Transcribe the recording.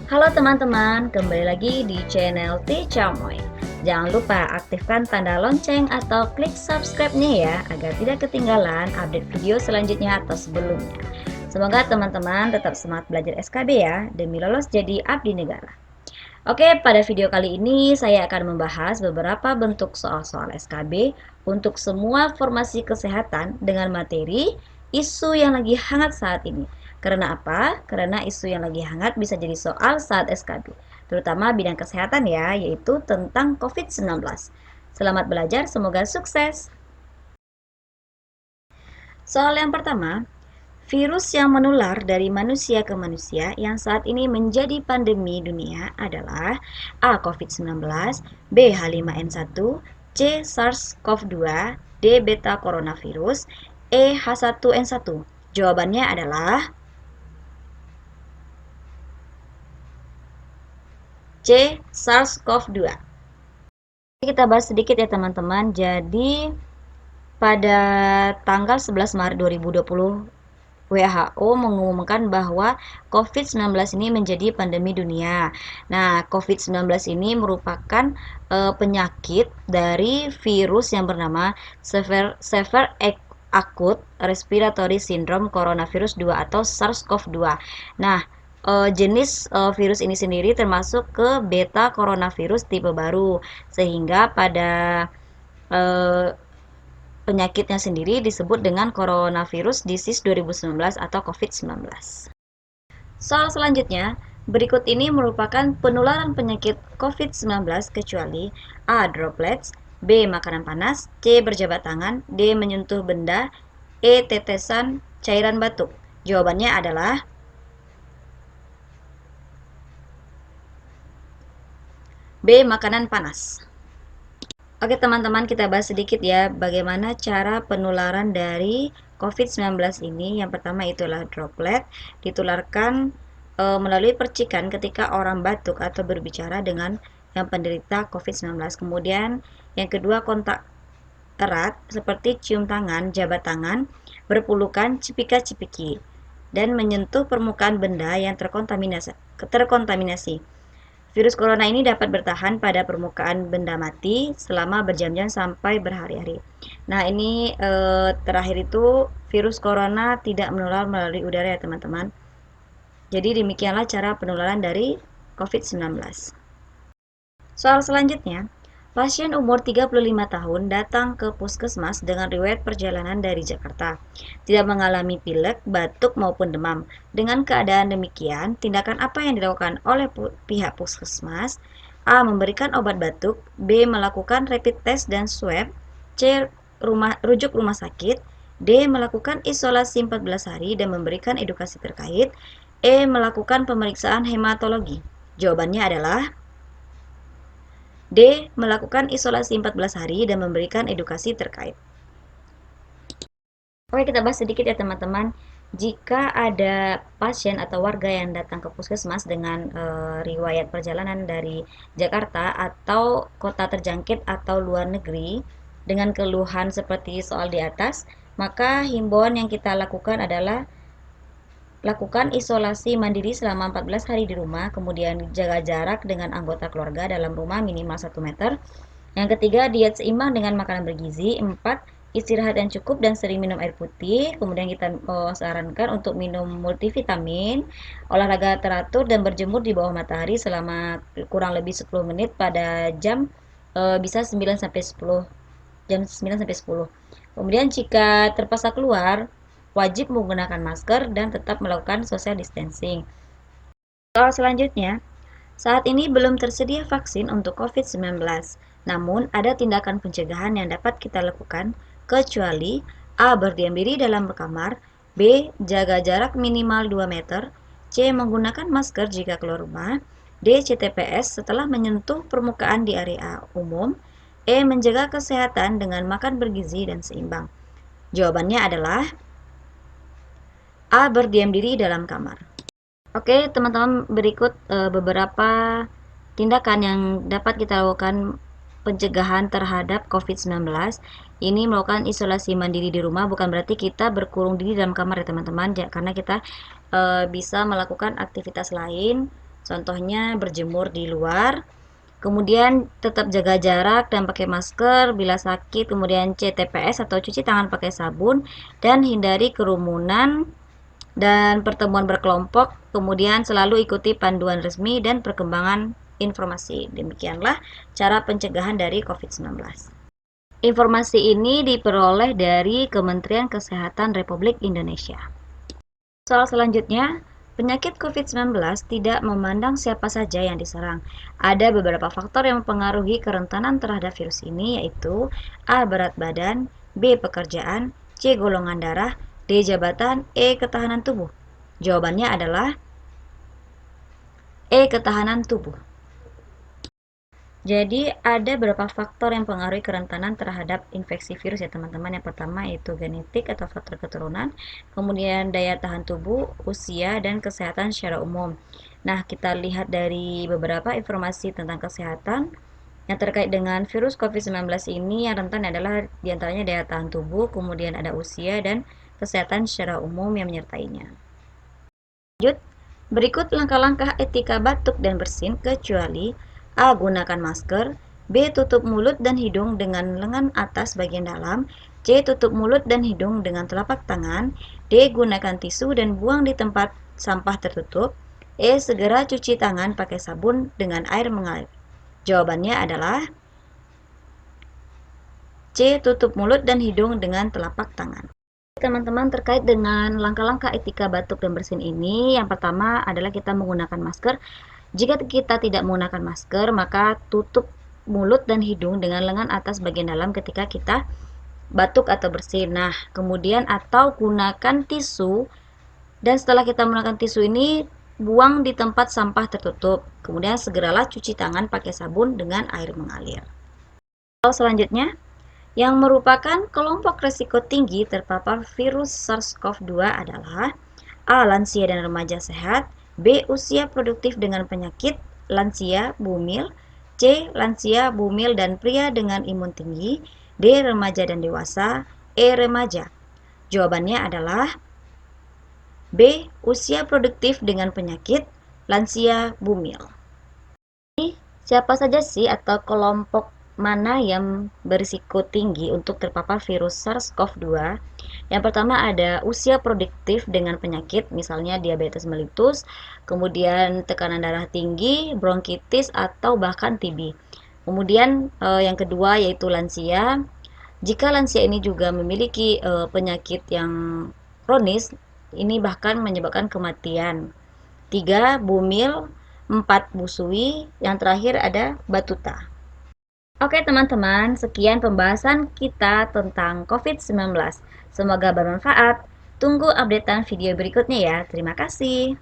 Halo teman-teman, kembali lagi di channel T Chamoy. Jangan lupa aktifkan tanda lonceng atau klik subscribe-nya ya, agar tidak ketinggalan update video selanjutnya atau sebelumnya. Semoga teman-teman tetap semangat belajar SKB ya, demi lolos jadi abdi negara. Oke, pada video kali ini saya akan membahas beberapa bentuk soal-soal SKB untuk semua formasi kesehatan dengan materi isu yang lagi hangat saat ini. Karena apa? Karena isu yang lagi hangat bisa jadi soal saat SKB, terutama bidang kesehatan ya, yaitu tentang COVID-19. Selamat belajar, semoga sukses. Soal yang pertama, virus yang menular dari manusia ke manusia yang saat ini menjadi pandemi dunia adalah A. COVID-19, B. H5N1, C. SARS-CoV-2, D. Beta coronavirus, E. H1N1. Jawabannya adalah C. SARS-CoV-2. Kita bahas sedikit ya teman-teman. Jadi pada tanggal 11 Maret 2020 WHO mengumumkan bahwa COVID-19 ini menjadi pandemi dunia. Nah, COVID-19 ini merupakan penyakit dari virus yang bernama Severe Acute Respiratory Syndrome Coronavirus 2 atau SARS-CoV-2. Nah, jenis virus ini sendiri termasuk ke beta coronavirus tipe baru, sehingga pada penyakitnya sendiri disebut dengan coronavirus disease 2019 atau COVID-19. Soal selanjutnya, berikut ini merupakan penularan penyakit COVID-19 kecuali A. Droplets, B. Makanan panas, C. Berjabat tangan, D. Menyentuh benda, E. Tetesan cairan batuk. Jawabannya adalah B. Makanan panas. Oke teman-teman, kita bahas sedikit ya bagaimana cara penularan dari COVID-19 ini. Yang pertama itulah droplet, ditularkan melalui percikan ketika orang batuk atau berbicara dengan yang penderita COVID-19. Kemudian yang kedua kontak erat seperti cium tangan, jabat tangan, berpelukan, cipika-cipiki, dan menyentuh permukaan benda yang terkontaminasi. Virus corona ini dapat bertahan pada permukaan benda mati selama berjam-jam sampai berhari-hari. Nah, ini terakhir itu virus corona tidak menular melalui udara ya, teman-teman. Jadi demikianlah cara penularan dari COVID-19. Soal selanjutnya, pasien umur 35 tahun datang ke puskesmas dengan riwayat perjalanan dari Jakarta. Tidak mengalami pilek, batuk maupun demam. Dengan keadaan demikian, tindakan apa yang dilakukan oleh pihak puskesmas? A. Memberikan obat batuk, B. Melakukan rapid test dan swab, C. Rujuk rumah sakit, D. Melakukan isolasi 14 hari dan memberikan edukasi terkait, E. Melakukan pemeriksaan hematologi. Jawabannya adalah D. Melakukan isolasi 14 hari dan memberikan edukasi terkait. Oke, kita bahas sedikit ya teman-teman. Jika ada pasien atau warga yang datang ke puskesmas dengan riwayat perjalanan dari Jakarta atau kota terjangkit atau luar negeri dengan keluhan seperti soal di atas, maka himbauan yang kita lakukan adalah lakukan isolasi mandiri selama 14 hari di rumah, kemudian jaga jarak dengan anggota keluarga dalam rumah minimal 1 meter. Yang ketiga, diet seimbang dengan makanan bergizi. 4. Istirahat yang cukup dan sering minum air putih. Kemudian kita sarankan untuk minum multivitamin, olahraga teratur dan berjemur di bawah matahari selama kurang lebih 10 menit pada jam bisa 9 sampai 10 jam 9 sampai 10. Kemudian jika terpaksa keluar, wajib menggunakan masker dan tetap melakukan social distancing. Soal selanjutnya, saat ini belum tersedia vaksin untuk COVID-19, namun ada tindakan pencegahan yang dapat kita lakukan kecuali A. Berdiam diri dalam kamar, B. Jaga jarak minimal 2 meter, C. Menggunakan masker jika keluar rumah, D. CTPS setelah menyentuh permukaan di area umum, E. Menjaga kesehatan dengan makan bergizi dan seimbang. Jawabannya adalah A. Berdiam diri dalam kamar. Oke teman-teman, berikut beberapa tindakan yang dapat kita lakukan pencegahan terhadap COVID-19 ini melakukan isolasi mandiri di rumah, bukan berarti kita berkurung diri dalam kamar ya teman-teman, karena kita bisa melakukan aktivitas lain, contohnya berjemur di luar. Kemudian tetap jaga jarak dan pakai masker bila sakit, kemudian CTPS atau cuci tangan pakai sabun, dan hindari kerumunan dan pertemuan berkelompok. Kemudian selalu ikuti panduan resmi dan perkembangan informasi. Demikianlah cara pencegahan dari COVID-19. Informasi ini diperoleh dari Kementerian Kesehatan Republik Indonesia. Soal selanjutnya, penyakit COVID-19 tidak memandang siapa saja yang diserang. Ada beberapa faktor yang mempengaruhi kerentanan terhadap virus ini, yaitu A. Berat badan, B. Pekerjaan, C. Golongan darah, D. Jabatan, E. Ketahanan tubuh. Jawabannya adalah E. Ketahanan tubuh. Jadi ada beberapa faktor yang mempengaruhi kerentanan terhadap infeksi virus ya teman-teman. Yang pertama yaitu genetik atau faktor keturunan, kemudian daya tahan tubuh, usia, dan kesehatan secara umum. Nah, kita lihat dari beberapa informasi tentang kesehatan yang terkait dengan virus COVID-19 ini, yang rentan adalah diantaranya daya tahan tubuh, kemudian ada usia, dan kesehatan secara umum yang menyertainya. Lanjut, berikut langkah-langkah etika batuk dan bersin kecuali A. Gunakan masker, B. Tutup mulut dan hidung dengan lengan atas bagian dalam, C. Tutup mulut dan hidung dengan telapak tangan, D. Gunakan tisu dan buang di tempat sampah tertutup, E. Segera cuci tangan pakai sabun dengan air mengalir. Jawabannya adalah C. Tutup mulut dan hidung dengan telapak tangan. Teman-teman, terkait dengan langkah-langkah etika batuk dan bersin ini, yang pertama adalah kita menggunakan masker. Jika kita tidak menggunakan masker, maka tutup mulut dan hidung dengan lengan atas bagian dalam ketika kita batuk atau bersin. Nah, kemudian atau gunakan tisu, dan setelah kita menggunakan tisu ini, buang di tempat sampah tertutup. Kemudian segeralah cuci tangan pakai sabun dengan air mengalir. Selanjutnya, yang merupakan kelompok risiko tinggi terpapar virus SARS-CoV-2 adalah A. Lansia dan remaja sehat, B. Usia produktif dengan penyakit, lansia, bumil, C. Lansia, bumil, dan pria dengan imun tinggi, D. Remaja dan dewasa, E. Remaja. Jawabannya adalah B. Usia produktif dengan penyakit, lansia, bumil. Siapa saja sih atau kelompok mana yang berisiko tinggi untuk terpapar virus SARS-CoV-2? Yang pertama ada usia produktif dengan penyakit, misalnya diabetes mellitus, kemudian tekanan darah tinggi, bronkitis, atau bahkan TB. Kemudian yang kedua yaitu lansia. Jika lansia ini juga memiliki penyakit yang kronis, ini bahkan menyebabkan kematian. 3. Bumil, 4. Busui, yang terakhir ada batuta. Oke teman-teman, sekian pembahasan kita tentang COVID-19. Semoga bermanfaat. Tunggu updatean video berikutnya ya. Terima kasih.